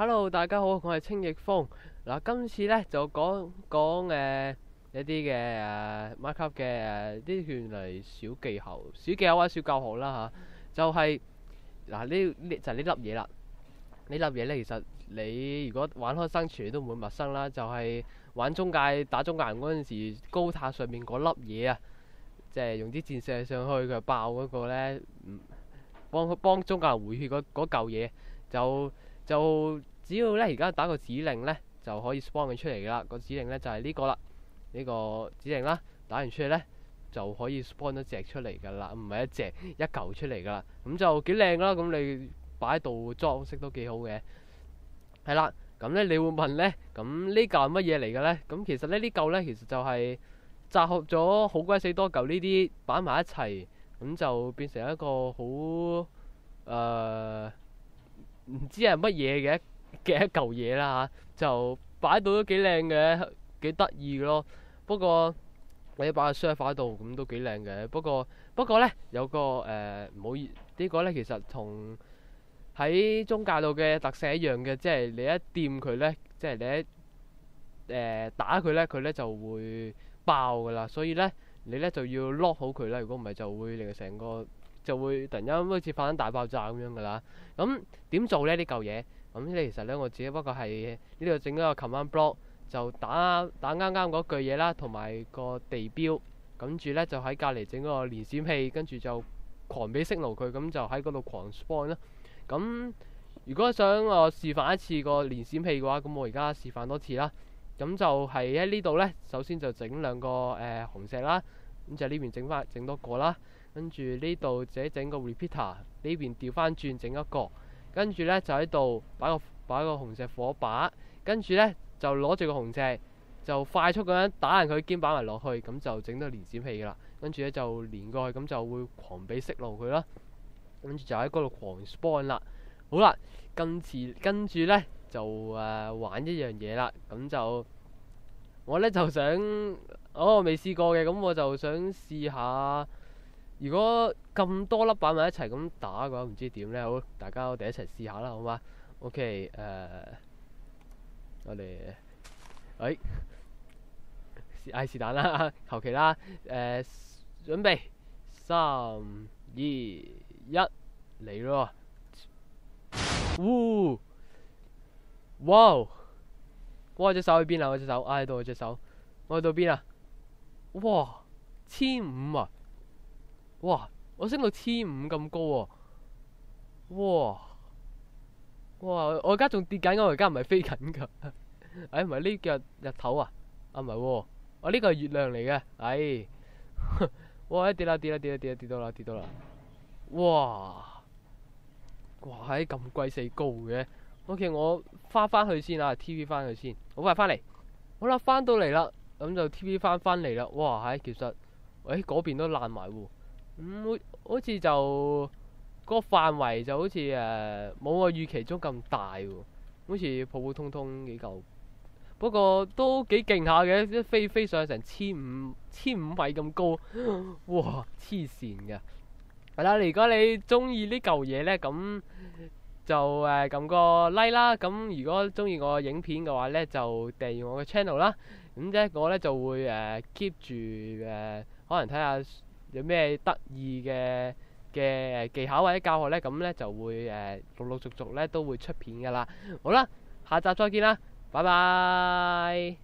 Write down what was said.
Hello，大家好，我係清逆風。嗱，今次咧就講講一啲嘅Minecraft 嘅啲叫嚟小技巧或者小教學啦吓，就係嗱呢就係呢粒嘢啦。呢粒嘢咧，其實你如果玩開生存，你都唔會陌生啦。就係玩中介打中介人嗰陣時，高塔上面嗰粒嘢啊，即係用啲箭射上去佢爆嗰個咧，幫中介人回血嗰嚿嘢就只要咧而家打個指令咧就可以 spawn 佢出嚟噶啦。個指令咧就係呢個啦，呢個指令啦，打完出去咧就可以 spawn 一隻出嚟噶啦，唔係一嚿出嚟噶啦。咁就幾靚啦，咁你擺喺度裝飾都幾好嘅。係啦，咁咧你會問咧，咁呢嚿係乜嘢嚟嘅咧？咁其實咧呢嚿咧其實就係集合咗好鬼死多嚿呢啲擺埋一齊，咁就變成一個好唔知係乜嘢嘅一嚿嘢啦吓，就擺到都幾靚嘅，幾得意嘅咯。不過你擺喺 server 度咁都幾靚嘅。不過咧有個唔好意呢個咧，其實同喺中介度嘅特性一樣嘅，即係你一掂佢咧，即係你一打佢咧，佢咧就會爆噶啦。所以咧你咧就要 lock 好佢啦，如果唔係就會令成個就會突然間好似發生大爆炸咁樣噶啦。咁點做咧呢嚿嘢？咁咧其實咧我自己不過係呢度整咗個 command block，就打啱啱嗰句嘢啦，同埋個地標，跟住咧就喺隔離整嗰個連閃器，跟住就狂俾 signal佢，咁就喺嗰度狂 spawn 啦。咁如果想我示範一次個連閃器嘅話，咁我而家示範多次啦。咁就係喺呢度呢，首先就整兩個紅石啦，咁就呢邊整多個啦，跟住呢度自己整個 repeater，呢邊調翻轉整一個，跟住呢就喺度擺個紅石火把，跟住呢就攞住個紅石就快速咁樣打爛佢肩擺埋落去，咁就整到連閃器噶啦。跟住呢就連過去，咁就會狂俾息路佢啦。跟住就喺嗰度狂 spawn 啦。好啦，跟住呢就玩一樣嘢啦。咁就我呢就想，我未試過嘅，咁我就想試下，如果咁多粒擺埋一齊咁打嘅話，唔知點呢？好，大家我哋一齊試下啦，好嘛？OK，我哋是但啦，求其啦。準備3、2、1，嚟咯！哇！哇！隻手去邊啊？我隻手喺度，隻手我去到邊啊？哇！1500啊！哇！我升到1500咁高喎！哇！哇！我而家仲跌緊，我而家唔係飛緊噶。唔係呢個日頭啊？唔係喎，我呢個係月亮嚟嘅。哇！跌到啦！哇！哇！咁鬼死高嘅。OK，我翻去先啊，TV 翻去先，好快翻嚟。好啦，翻到嚟啦，咁就 TV 翻嚟啦。哇！其實嗰邊都爛埋喎。好似就個範圍就好似冇我預期中咁大喎，好似普普通通幾嚿。不過都幾勁下嘅，一飛上成1500米咁高，哇！黐線㗎。係啦，如果你中意呢嚿嘢呢，咁就撳個 like 啦。咁如果中意我影片嘅話呢，就訂閱我嘅 channel 啦。咁啫，我呢就會keep 住可能睇下有咩得意嘅技巧或者教學呢，咁呢就會陸續呢都會出片噶啦。好啦，下集再見啦，拜拜。